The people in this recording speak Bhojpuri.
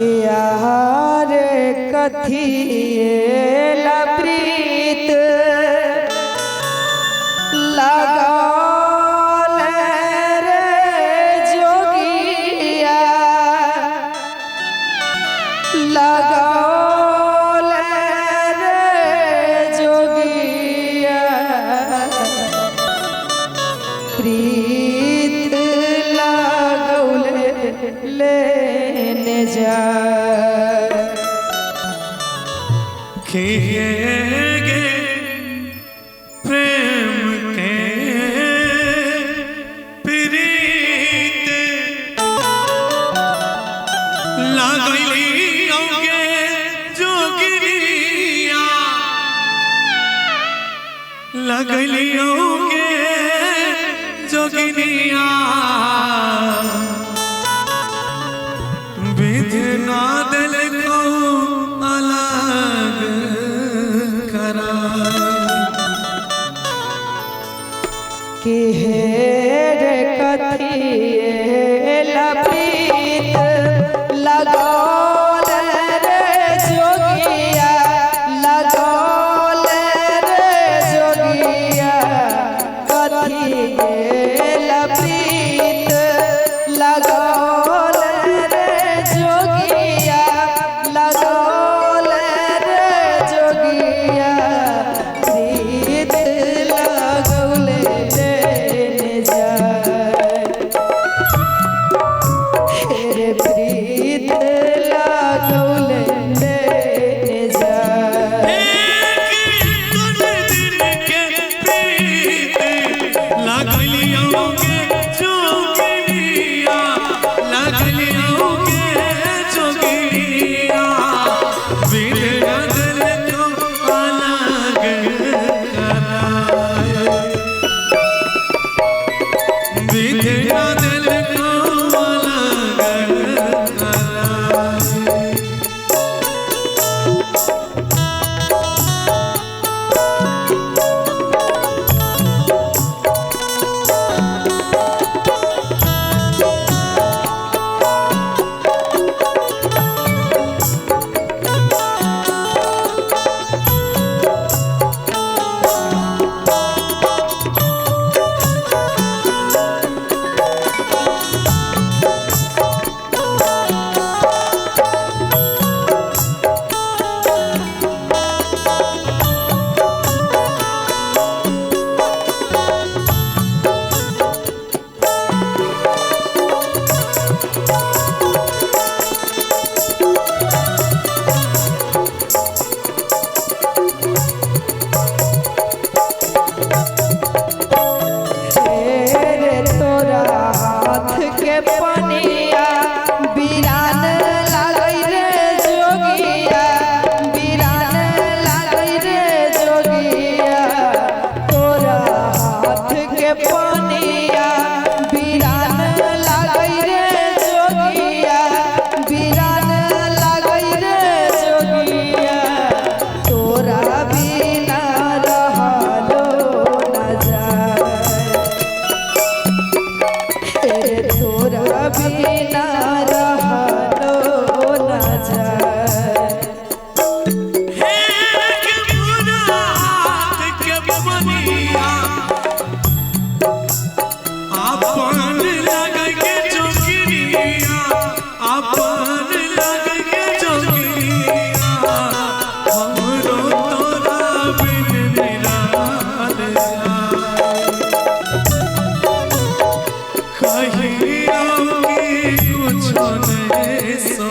यार कथिएला प्रीत लगाल रे जोगिया लगाल रे जोगिया प्रीत लगौले लेने जा खेगे प्रेम के प्रीत लगलियोगे जोगिनिया लगलियोगे जोगिनिया विधना दिल को अलग करा कि हेर कथिएला प्रीत लगाल रे जोगिया लगाल रे जोगिया कथिएला प्रीत लगाल रे जोगिया लगाल रे जोगिया प्रीत लगौले लेने जाए रे प्रीत लगौले लेने जाए लगलियोगे जोगिनिया लगलियोगे जोगिनिया विधना दिल को अलग कराए विधना दिल को अलग कराए पनिया बीरान लागई रे जोगिया बीरान लागई रे जोगिया तोरा हाथ के पनिया बीरान लागई रे जोगिया बीरान लागई रे जोगिया तोरा बिना रहलो न जाए तोरा बिना रहलो न जाए अपन लगके जोगिनिया अपन लगके जोगिनिया हमरो तोरा बिन निराल कहियो कि कुछ नहीं सो